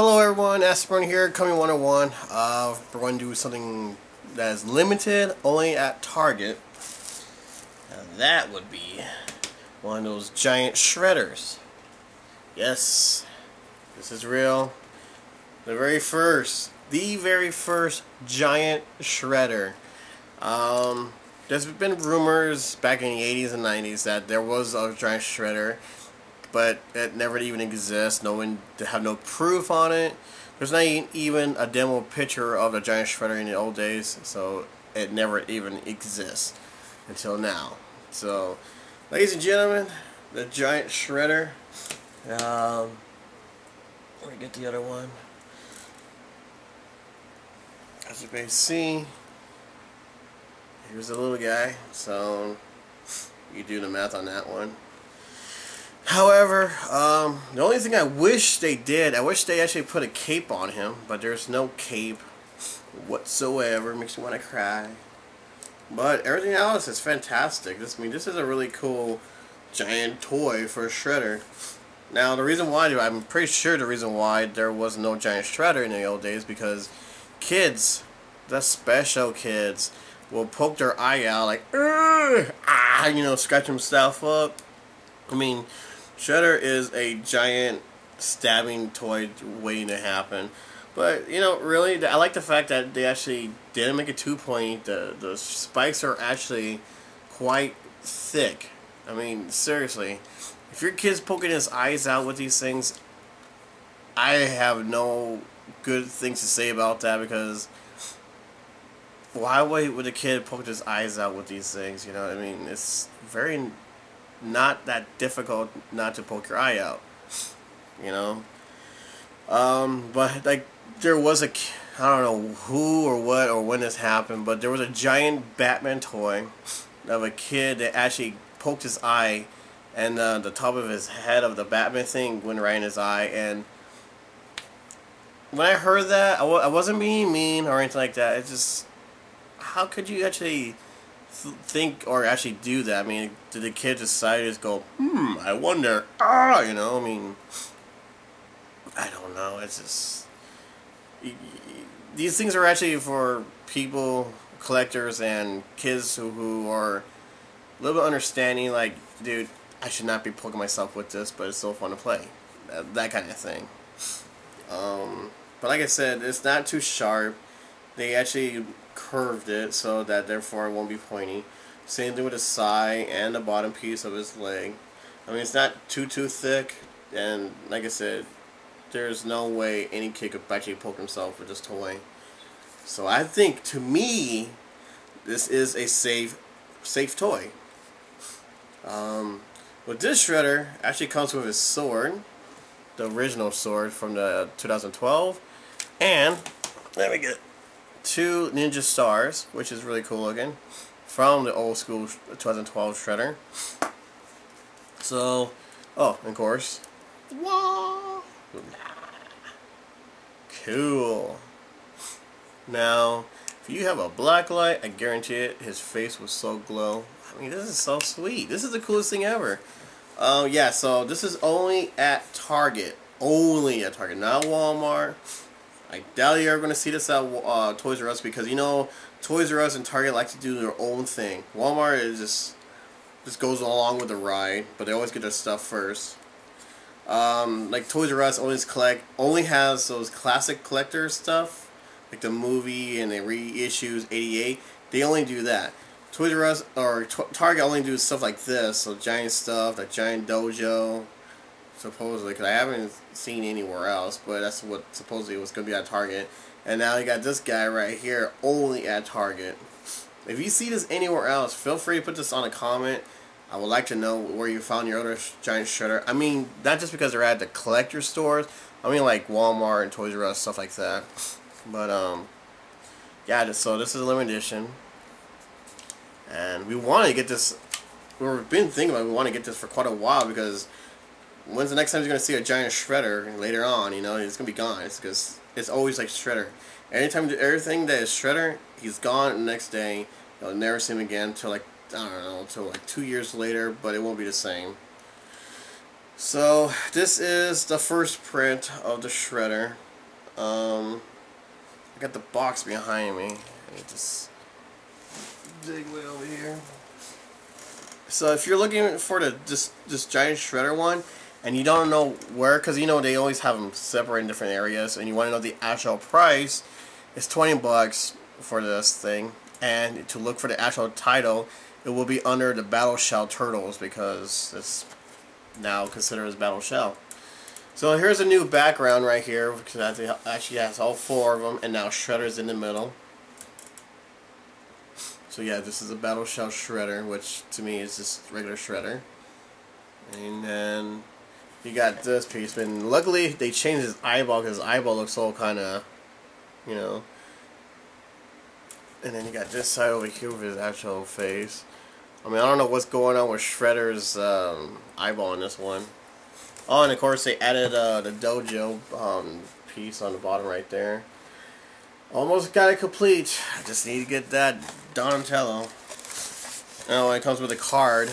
Hello everyone, Aspirin here, Coming 101. We're going to do something that is limited only at Target. Now that would be one of those giant shredders. Yes, this is real. The very first giant shredder. There's been rumors back in the 80s and 90s that there was a giant shredder, but it never even exists. No one have no proof on it. There's not even a demo picture of the giant shredder in the old days, so it never even exists until now. So, ladies and gentlemen, the giant shredder. Let me get the other one. As you may see, here's the little guy. So you do the math on that one. However, the only thing I wish they did, I wish they actually put a cape on him, but there's no cape whatsoever. Makes me want to cry. But everything else is fantastic. This is a really cool giant toy for a shredder. Now, the reason why, I'm pretty sure the reason why there was no giant shredder in the old days, because kids, the special kids, will poke their eye out like, scratch themselves up. I mean, shredder is a giant stabbing toy waiting to happen. But, really, I like the fact that they actually didn't make it too pointy. The spikes are actually quite thick. I mean, seriously. If your kid's poking his eyes out with these things, I have no good things to say about that, because why would a kid poke his eyes out with these things? You know what I mean? It's very not that difficult not to poke your eye out, but like there was I don't know who or what or when this happened, but there was a giant Batman toy of a kid that actually poked his eye, and the top of his head of the Batman thing went right in his eye. And when I heard that, I wasn't being mean or anything like that. It's just, how could you actually think or actually do that? I mean, did the kid decide to just go, I wonder, I mean, I don't know. It's just, these things are actually for people, collectors, and kids who are a little bit understanding, like, dude, I should not be poking myself with this, but it's so fun to play. That kind of thing. But like I said, it's not too sharp. They actually curved it so that therefore it won't be pointy. Same thing with the side and the bottom piece of his leg. I mean, it's not too thick, and like I said, there's no way any kid could actually poke himself with this toy. So I think, to me, this is a safe toy. With this shredder, actually comes with his sword, the original sword from the 2012, and let me get 2 ninja stars, which is really cool looking, from the old school 2012 shredder. So, oh, of course, wow, cool. Now, if you have a black light, I guarantee it, his face will so glow. I mean, this is so sweet. This is the coolest thing ever. Yeah, so this is only at Target. Only at Target, not Walmart. I doubt you're going to see this at Toys R Us, because, Toys R Us and Target like to do their own thing. Walmart is just goes along with the ride, but they always get their stuff first. Like Toys R Us only has those classic collector stuff, like the movie and the reissues '88. They only do that. Toys R Us or Target only do stuff like this, so giant stuff, like giant Dojo, supposedly, because I haven't seen anywhere else, but that's what supposedly was going to be at Target. And now you got this guy right here, only at Target. If you see this anywhere else, feel free to put this on a comment. I would like to know where you found your other giant shredder. I mean, not just because they're at the collector stores, I mean like Walmart and Toys R Us, stuff like that. But, yeah, so this is a limited edition. And we want to get this, we've been thinking about, we want to get this for quite a while, because when's the next time you're going to see a giant shredder later on, it's going to be gone. It's because it's always like shredder. Anytime you do everything that is shredder, he's gone the next day. You'll never see him again until like, I don't know, until like 2 years later, but it won't be the same. So this is the first print of the shredder. I got the box behind me. Let me just dig way over here. So if you're looking for this giant shredder one, and you don't know where, because you know they always have them separate in different areas, and you want to know the actual price, it's 20 bucks for this thing. And to look for the actual title, it will be under the Battle Shell Turtles, because it's now considered as Battle Shell. So here's a new background right here, because it actually has all 4 of them, and now Shredder's in the middle. So yeah, this is a Battle Shell Shredder, which to me is just regular Shredder. And then you got this piece, but luckily they changed his eyeball, because his eyeball looks all kind of, you know. And then you got this side over here with his actual face. I mean, I don't know what's going on with Shredder's eyeball in this one. Oh, and of course they added the Dojo piece on the bottom right there. Almost got it complete. I just need to get that Donatello. Oh, it comes with a card.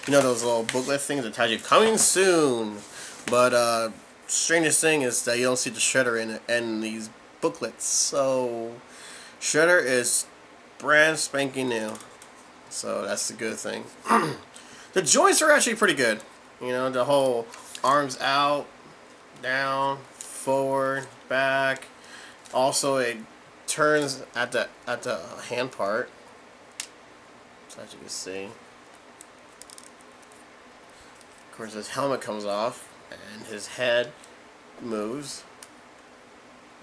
You know those little booklet things that tells you coming soon. But strangest thing is that you don't see the Shredder in these booklets. So Shredder is brand spanking new. So that's the good thing. The joints are actually pretty good. You know, the whole arms out, down, forward, back. Also, it turns at the hand part, so as you can see. Of course, his helmet comes off, and his head moves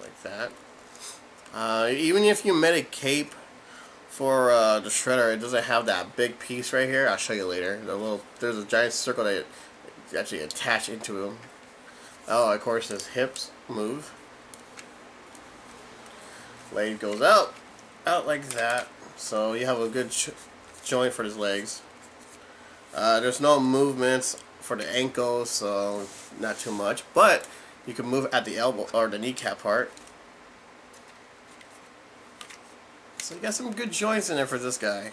like that. Even if you made a cape for the Shredder, it doesn't have that big piece right here. I'll show you later. There's a giant circle that you actually attach into him. Oh, of course, his hips move. Leg goes out like that. So you have a good joint for his legs. There's no movements for the ankles, so not too much. But you can move at the elbow or the kneecap part. So you got some good joints in there for this guy.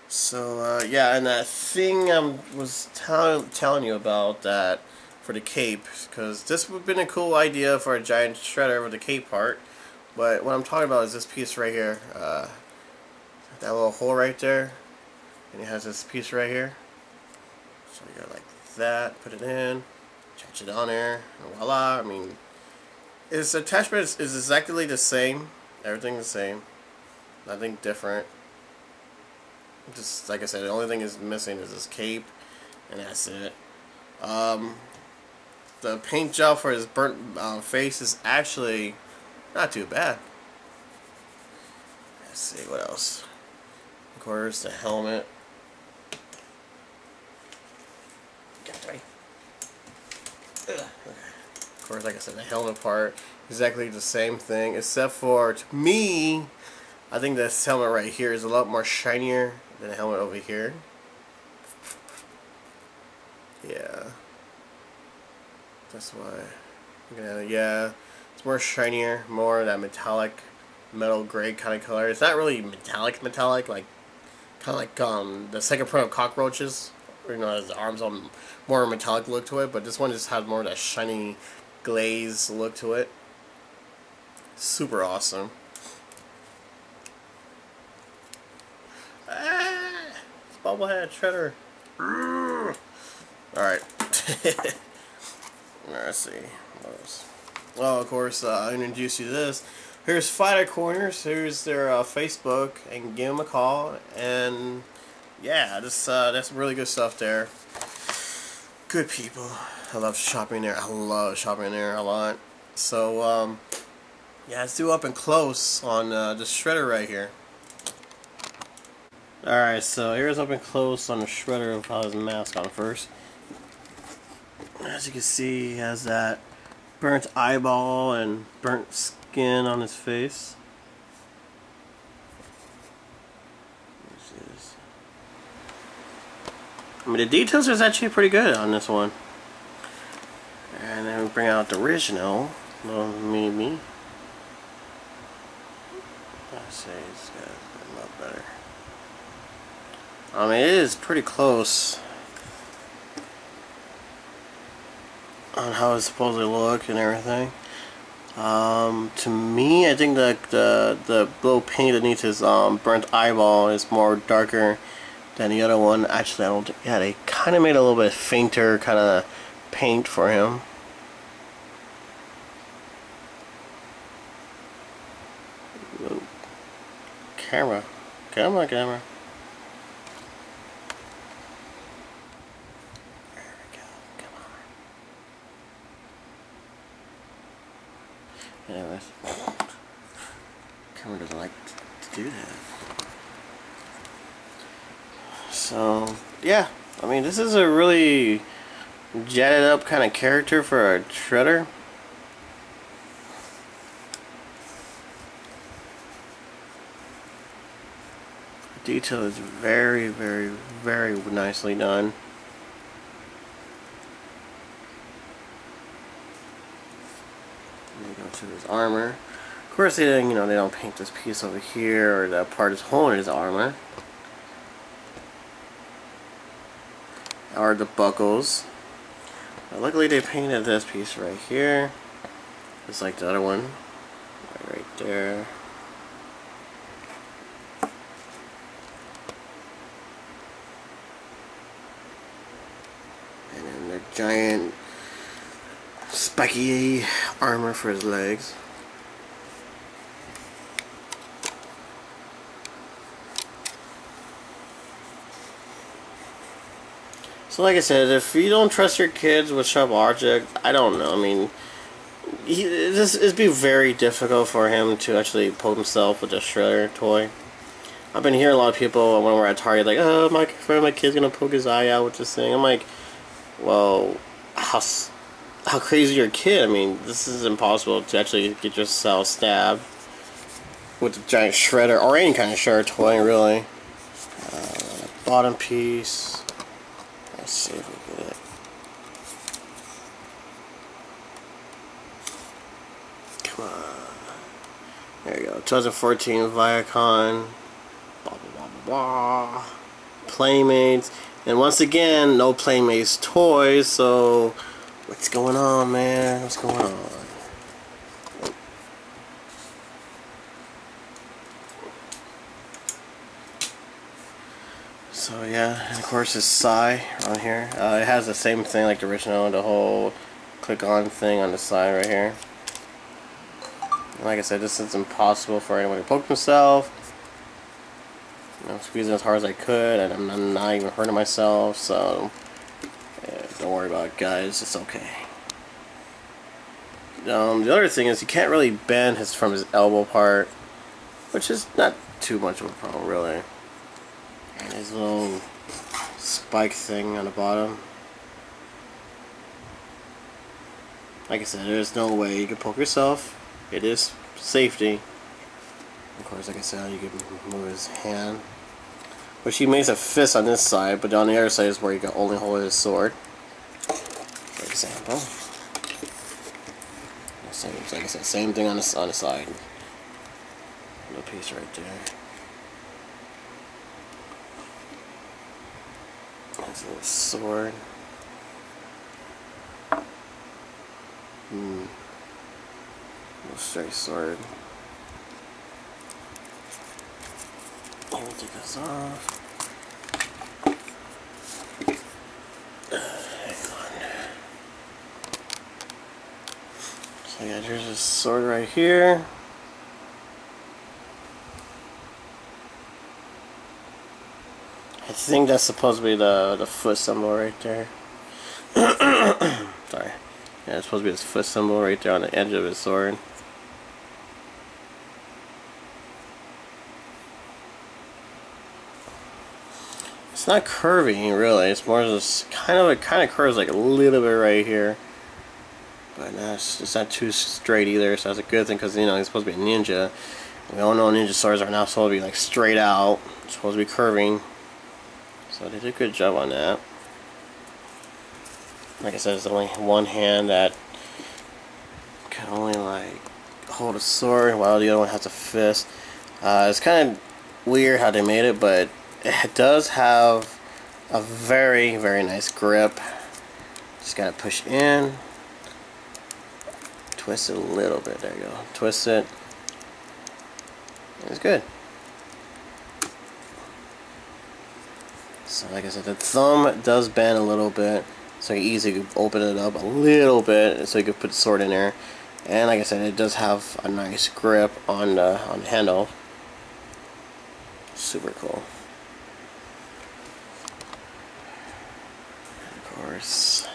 So yeah, and that thing I was telling you about that for the cape, because this would have been a cool idea for a giant Shredder with the cape part. But what I'm talking about is this piece right here. That little hole right there, and it has this piece right here. So you go like that, put it in, attach it on there, and voila. I mean, its attachment is exactly the same. Everything the same. Nothing different. Just like I said, the only thing is missing is this cape, and that's it. The paint job for his burnt face is actually not too bad. Let's see what else. Of course, the helmet. Okay. Of course, like I said, the helmet part, exactly the same thing, except for, to me, I think this helmet right here is a lot more shinier than the helmet over here. Yeah. That's why. Yeah, it's more shinier, more of that metallic, metal gray kind of color. It's not really metallic, like kind of like the second print of cockroaches. You know, has the arms on more metallic look to it, but this one just has more of that shiny glaze look to it. Super awesome. Ah, it's bobblehead Shredder. Alright. Let's see. What else? Well, of course, I introduced you to this. Here's Fighter Corners. Here's their Facebook, and give them a call. And yeah, that's really good stuff there. Good people. I love shopping there. I love shopping there a lot. So yeah, let's do up and close on this Shredder right here. Alright, so here's up and close on the Shredder without his mask on first. As you can see, he has that burnt eyeball and burnt skin on his face. I mean, the details is actually pretty good on this one. And then we bring out the original little mini-me. Let's see, it's got a lot better. I mean, it is pretty close on how it's supposed to look and everything. To me, I think the little paint underneath his burnt eyeball is more darker than the other one. Actually, I don't think, yeah, they kind of made a little bit fainter kind of paint for him. Whoa. Camera. Come on, camera. There we go. Come on. Anyways. Camera doesn't like to do that. So, yeah. I mean, this is a really jetted up kind of character for a shredder. Detail is very, very, very nicely done. And they go to his armor. Of course, they didn't, they don't paint this piece over here or that part is holding his armor. Or the buckles. Luckily, they painted this piece right here, just like the other one, right there. Giant spiky armor for his legs. So like I said, if you don't trust your kids with sharp objects, I don't know. I mean, it'd be very difficult for him to actually poke himself with a shredder toy. I've been hearing a lot of people when we're at Target like, oh, my kid's gonna poke his eye out with this thing. I'm like, well, how crazy your kid? I mean, this is impossible to actually get yourself stabbed with a giant shredder or any kind of shredder toy, really. Bottom piece. Let's see if we get it. Come on. There you go. 2014 Viacom. Blah blah blah blah blah. Playmates. And once again, no Playmates toys, so what's going on, man? What's going on? So yeah, and of course his Psy on here. It has the same thing like the original, the whole click on thing on the side right here. And like I said, this is impossible for anyone to poke himself. I'm squeezing as hard as I could, and I'm not even hurting myself, so yeah, don't worry about it, guys. It's okay. The other thing is you can't really bend from his elbow part, which is not too much of a problem, really. And his little spike thing on the bottom. Like I said, there's no way you can poke yourself. It is safety. Of course, like I said, you can move his hand. Which he makes a fist on this side, but on the other side is where you can only hold his sword. For example. Like I said, same thing on the side. Little piece right there. His little sword. Little straight sword. Let me take this off. Hang on. So yeah, there's this sword right here. I think that's supposed to be the foot symbol right there. Sorry. Yeah, it's supposed to be his foot symbol right there on the edge of his sword. It's not curvy, really. It's more just kind of curves like a little bit right here, but it's not too straight either. So that's a good thing because he's supposed to be a ninja. We all know ninja swords are not supposed to be like straight out. It's supposed to be curving. So they did a good job on that. Like I said, there's only one hand that can only like hold a sword while the other one has a fist. It's kind of weird how they made it, but it does have a very, very nice grip. Just gotta push in twist it a little bit. There you go. Twist it. It's good. So like I said, the thumb does bend a little bit, so you easily open it up a little bit, so you can put the sword in there. And like I said, it does have a nice grip on the handle. Super cool. And of course,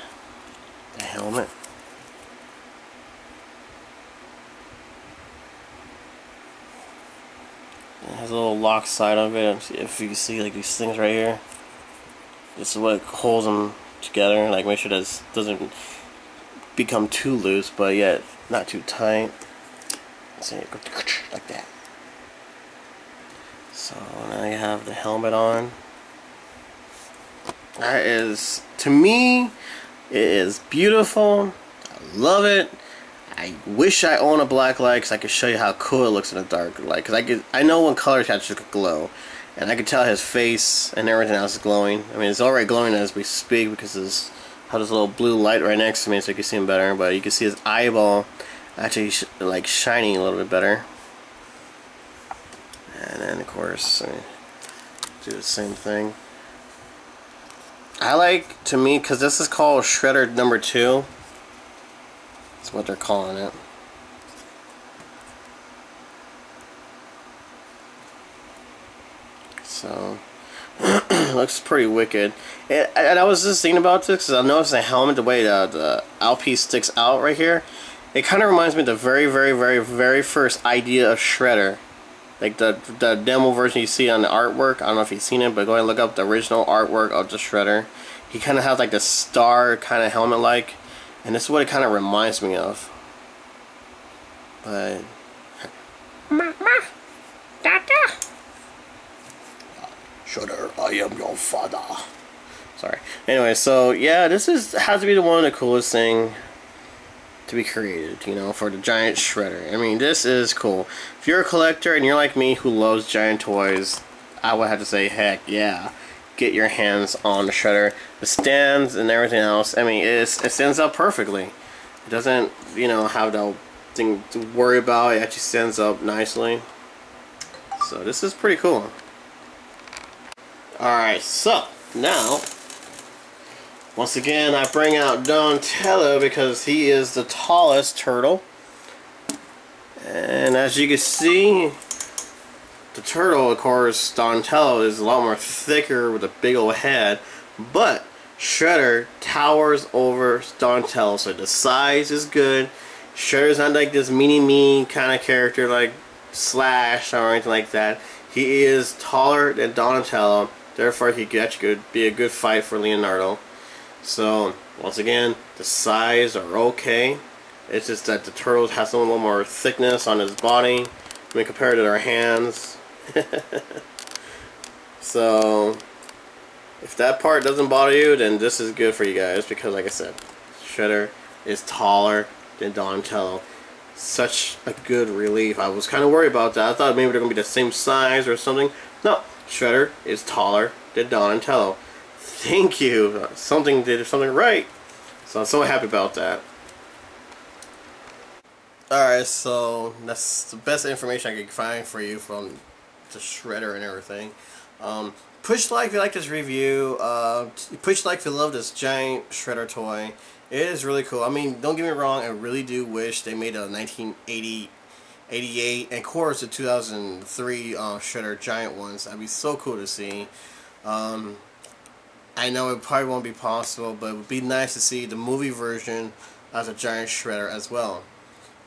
the helmet. It has a little lock side of it. If you can see like these things right here, this is what holds them together. Like make sure this doesn't become too loose, but yet not too tight. So you go like that. So now you have the helmet on. That is, to me, it is beautiful. I love it. I wish I owned a black light because I could show you how cool it looks in a dark light. Because I know when colors actually could glow, and I could tell his face and everything else is glowing. I mean, it's already glowing as we speak because there's how this little blue light right next to me, so you can see him better. But you can see his eyeball actually like shining a little bit better. And then of course, do the same thing. I like, to me, because this is called Shredder number 2. That's what they're calling it. So, looks pretty wicked. And I was just thinking about this because I noticed the helmet, the way the outpiece sticks out right here. It kind of reminds me of the very first idea of Shredder. Like the demo version you see on the artwork. I don't know if you've seen it, but go ahead and look up the original artwork of the Shredder. He kind of has like the star kind of helmet like. And this is what it kind of reminds me of. But Mama, Dada. Shredder, I am your father. Sorry. Anyway, so yeah, this has to be one of the coolest thing to be created, you know, for the giant Shredder. I mean, this is cool. If you're a collector and you're like me who loves giant toys, I would have to say, heck yeah, get your hands on the Shredder. The stands and everything else, I mean, it stands up perfectly. It doesn't, you know, have the thing to worry about. It actually stands up nicely. So this is pretty cool. Alright, so now once again I bring out Donatello because he is the tallest turtle. And as you can see, the turtle, of course, Donatello, is a lot more thicker with a big old head, but Shredder towers over Donatello, so the size is good. Shredder's not like this mini-me kind of character like Slash or anything like that. He is taller than Donatello, therefore he could be a good fight for Leonardo. So once again, the size are okay. It's just that the turtle has a little more thickness on his body when compared to their hands. So if that part doesn't bother you, then this is good for you guys, because like I said, Shredder is taller than Donatello. Such a good relief. I was kind of worried about that. I thought maybe they're going to be the same size or something. No, Shredder is taller than Donatello. Thank you. Something did something right. So I'm so happy about that. Alright, so that's the best information I could find for you from the Shredder and everything. Push like if you like this review. Push like if you love this giant Shredder toy. It is really cool. I mean, don't get me wrong, I really do wish they made a 1980, 88, and of course the 2003 Shredder giant ones. That'd be so cool to see. I know it probably won't be possible, but it would be nice to see the movie version as a giant Shredder as well.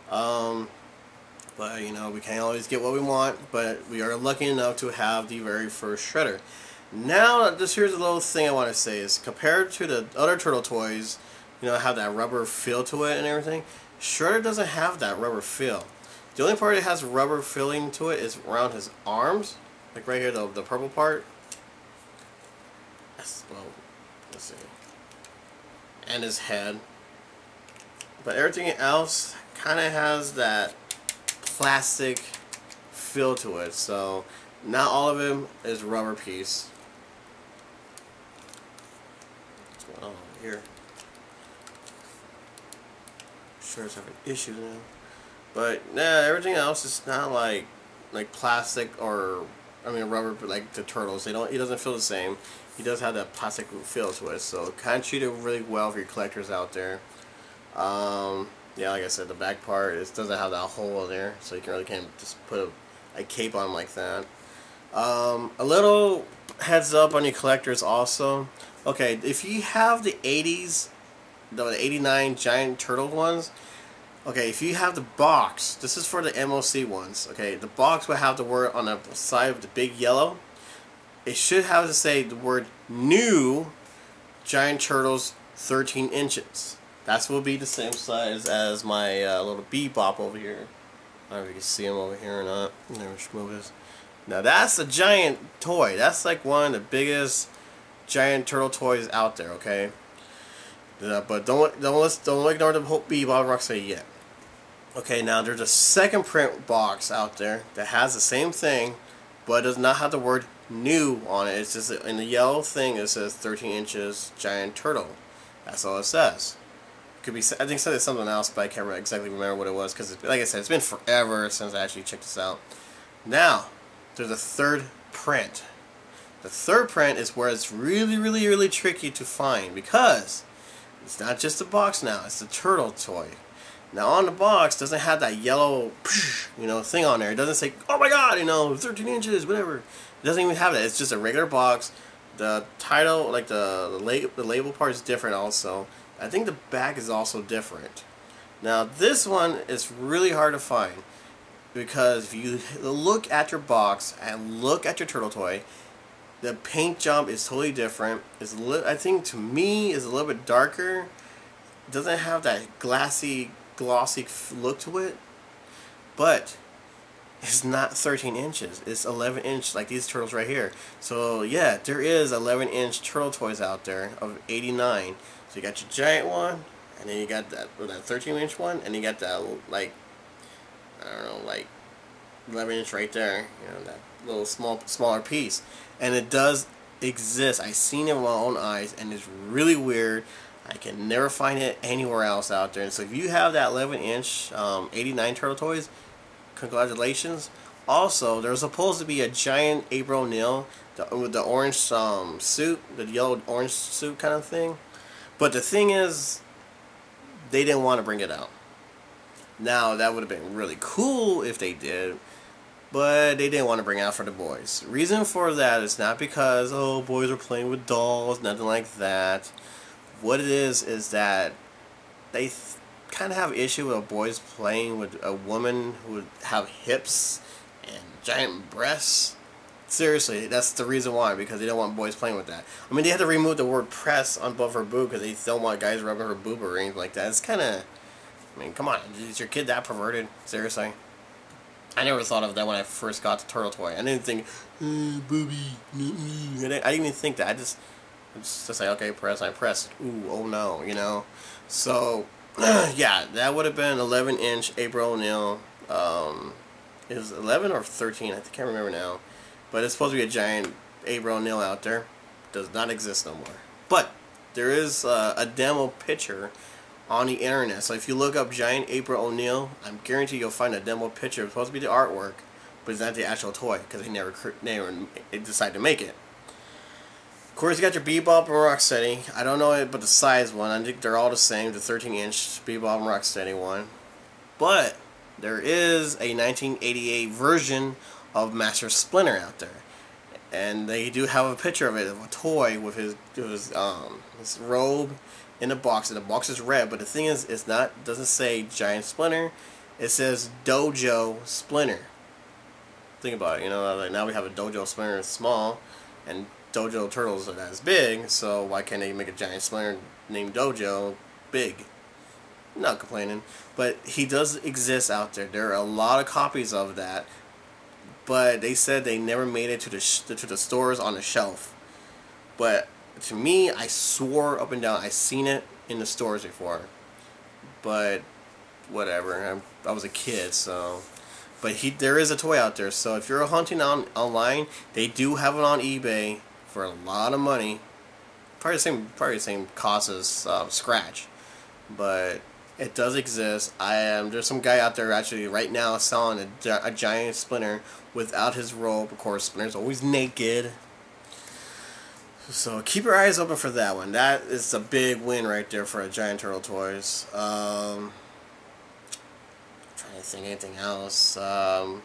But you know, we can't always get what we want, but we are lucky enough to have the very first Shredder. Now, here's a little thing I want to say is, compared to the other turtle toys, you know, have that rubber feel to it and everything, Shredder doesn't have that rubber feel. The only part that has rubber feeling to it is around his arms, like right here, the purple part. Well, let's see. And his head. But everything else kind of has that plastic feel to it. So not all of him is rubber piece. What's going on here? sure it's having issues now. But nah, everything else is not like plastic or I mean rubber, but like the turtles. He doesn't feel the same. He does have that plastic feel to it, so kind of treat it really well for your collectors out there. Yeah, like I said, the back part doesn't have that hole in there, so you can't just put a cape on like that. A little heads up on your collectors also. Okay, if you have the 80s, the 89 giant turtle ones, okay, if you have the box, this is for the MOC ones, okay, the box will have the word on the side of the big yellow. It should have to say the word new giant turtles 13 inches. That will be the same size as my little Bebop over here. I don't know if you can see him over here or not. Never move this. Now that's a giant toy. That's like one of the biggest giant turtle toys out there. Okay, but don't ignore the whole Bebop Rocksteady yet. Okay, now there's a second print box out there that has the same thing, but does not have the word new on it. It's just in the yellow thing. It says 13 inches giant turtle. That's all it says. Could be, I think it said something else, but I can't exactly remember what it was because, like I said, it's been forever since I actually checked this out. Now, there's a third print. The third print is where it's really tricky to find because it's not just a box now; it's the turtle toy. Now, on the box, doesn't have that yellow, thing on there. It doesn't say, "Oh my God," 13 inches, whatever. It doesn't even have that. It's just a regular box. The title, like the label part, is different also. I think the back is also different. Now this one is really hard to find because if you look at your box and look at your turtle toy, the paint job is totally different. I think to me is a little bit darker. It doesn't have that glossy look to it, but it's not 13 inches. It's 11 inch like these turtles right here. So yeah, there is 11-inch turtle toys out there of 89. So you got your giant one, and then you got that 13-inch one, and you got that like 11-inch right there. That little smaller piece, and it does exist. I've seen it with my own eyes, and it's really weird. I can never find it anywhere else out there. And so if you have that 11-inch 89 turtle toys, congratulations. Also, there's supposed to be a giant April O'Neil with the orange suit, the yellow orange suit kind of thing. But the thing is, they didn't want to bring it out. Now, that would have been really cool if they did, but they didn't want to bring it out for the boys. Reason for that is not because, oh, boys are playing with dolls, nothing like that. What it is that they kind of have an issue with boys playing with a woman who would have hips and giant breasts. Seriously, that's the reason why, because they don't want boys playing with that. I mean, they had to remove the word press on above her boob because they don't want guys rubbing her boob or anything like that. It's kind of, I mean, come on, is your kid that perverted? Seriously? I never thought of that when I first got the turtle toy. I didn't think, booby, I didn't even think that. I just say, okay, press, I press. Ooh, oh no, So, yeah, that would have been 11-inch April O'Neil. It was 11 or 13, I can't remember now. But it's supposed to be a giant April O'Neil out there. Does not exist no more. But there is a demo picture on the internet. So if you look up giant April O'Neil, I'm guaranteed you'll find a demo picture. It's supposed to be the artwork, but it's not the actual toy because they never decided to make it. Of course, you got your Bebop and Rocksteady. I don't know it, but the size one, I think they're all the same. The 13-inch Bebop and Rocksteady one. But there is a 1988 version of Master Splinter out there, and they do have a picture of it, of a toy with his robe in a box, and the box is red. But the thing is, doesn't say Giant Splinter. It says Dojo Splinter. Think about it. Like now we have a Dojo Splinter that's small, and Dojo Turtles are as big. So why can't they make a Giant Splinter named Dojo big? I'm not complaining, but he does exist out there. There are a lot of copies of that. But they said they never made it to the stores on the shelf. But to me, I swore up and down I seen it in the stores before. But whatever, I was a kid, so. But there is a toy out there. So if you're hunting online, they do have it on eBay for a lot of money. Probably the same cost as Scratch. But It does exist. There's some guy out there actually right now selling a giant Splinter without his robe. Of course, Splinter's always naked. So keep your eyes open for that one. That is a big win right there for a Giant Turtle Toys. Trying to think anything else. There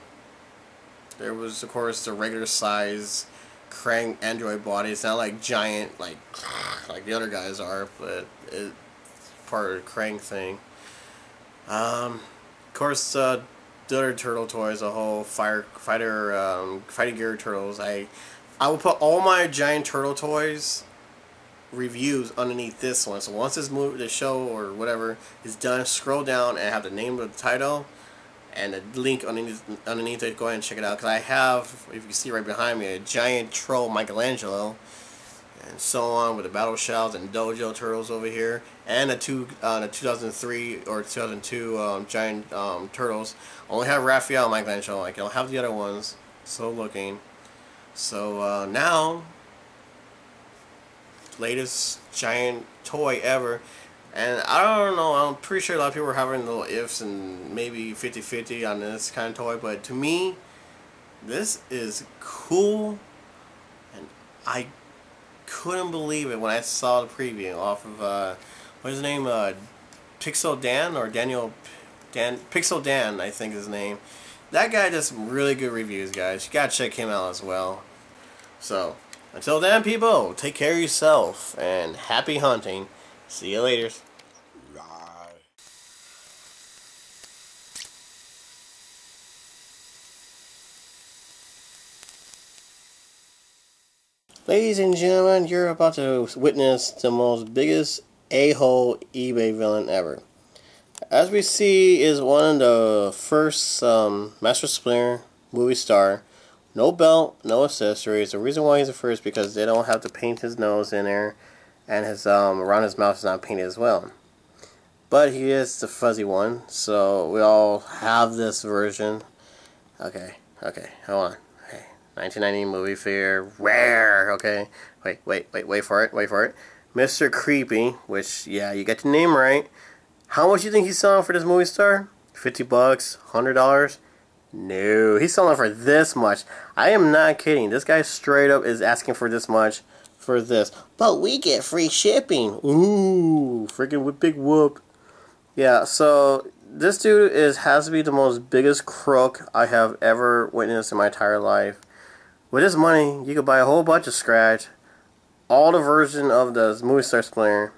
was, of course, the regular size Krang android body. It's not like giant, like the other guys are, but it's part of the Krang thing. Of course, the other turtle toys, the whole fighting gear turtles. I will put all my Giant Turtle Toys reviews underneath this one. So once this movie, the show or whatever is done, scroll down and have the name of the title and the link underneath it. Go ahead and check it out, because I have, if you can see right behind me, a giant troll Michelangelo and so on, with the battle shells and Dojo turtles over here, and the 2003 or 2002 giant turtles. I only have Raphael and Michelangelo. I don't have the other ones. So looking. So now, latest giant toy ever. And I don't know, I'm pretty sure a lot of people were having little ifs and maybe 50-50 on this kind of toy, but to me, this is cool, and I couldn't believe it when I saw the preview off of, what's his name, Pixel Dan, or Pixel Dan, I think is his name. That guy does some really good reviews, guys. You gotta check him out as well. So, until then, people, take care of yourself, and happy hunting. See you later. Ladies and gentlemen, you're about to witness the most biggest a-hole eBay villain ever. As we see, is one of the first Master Splinter movie star. No belt, no accessories. The reason why he's the first is because they don't have to paint his nose in there, and his around his mouth is not painted as well. But he is the fuzzy one, so we all have this version. Okay, hold on. Okay, 1990 movie figure, rare. Okay, wait for it. Mr. Creepy, which, yeah, you got the name right. How much do you think he's selling for this movie star? $50, $100? No, he's selling for this much. I am not kidding. This guy straight up is asking for this much for this. But we get free shipping. Ooh, freaking big whoop. Yeah, so this dude has to be the most biggest crook I have ever witnessed in my entire life. With this money, you could buy a whole bunch of scratch, all the version of the movie star Splinter,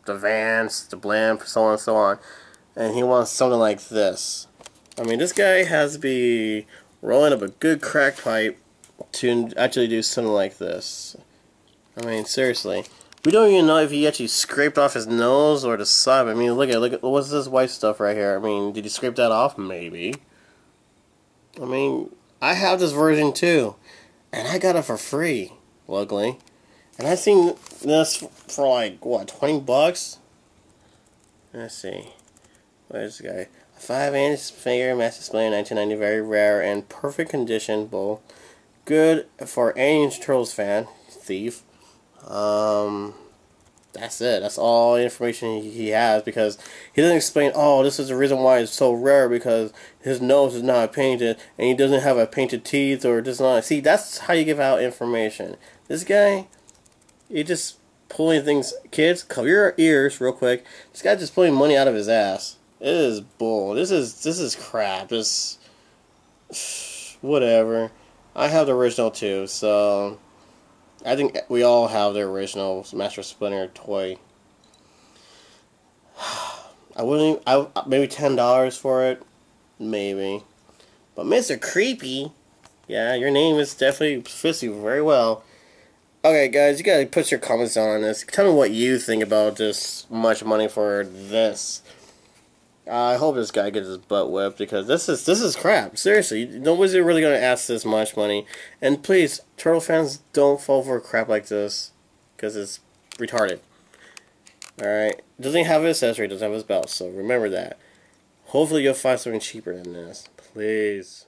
the Vans, the Blimp, so on and so on, and he wants something like this. I mean, this guy has to be rolling up a good crack pipe to actually do something like this. I mean, seriously. We don't even know if he actually scraped off his nose or the side. I mean, look at what's this white stuff right here? I mean, did he scrape that off? Maybe. I mean, I have this version too, and I got it for free, luckily. And I seen this for like, what, 20 bucks? Let's see. Where's the guy? A 5-inch figure, Master Splinter, 1990, very rare and perfect condition, bowl. Good for any Turtles fan, thief. That's it. That's all the information he has, because he doesn't explain, oh, this is the reason why it's so rare, because his nose is not painted, and he doesn't have a painted teeth, or does not. See, that's how you give out information. This guy, he just pulling things. Kids, cover your ears real quick. This guy just pulling money out of his ass. It is bull. This is crap. This, whatever. I have the original too, so I think we all have the original Master Splinter toy. I wouldn't. Maybe $10 for it, maybe. But Mr. Creepy, yeah, your name is definitely fits you very well. Okay, guys, you gotta put your comments down on this. Tell me what you think about this much money for this. I hope this guy gets his butt whipped, because this is crap. Seriously, nobody's really gonna ask this much money. And please, Turtle fans, don't fall for crap like this, because it's retarded. Alright, doesn't have his accessory, doesn't have his belt, so remember that. Hopefully you'll find something cheaper than this. Please.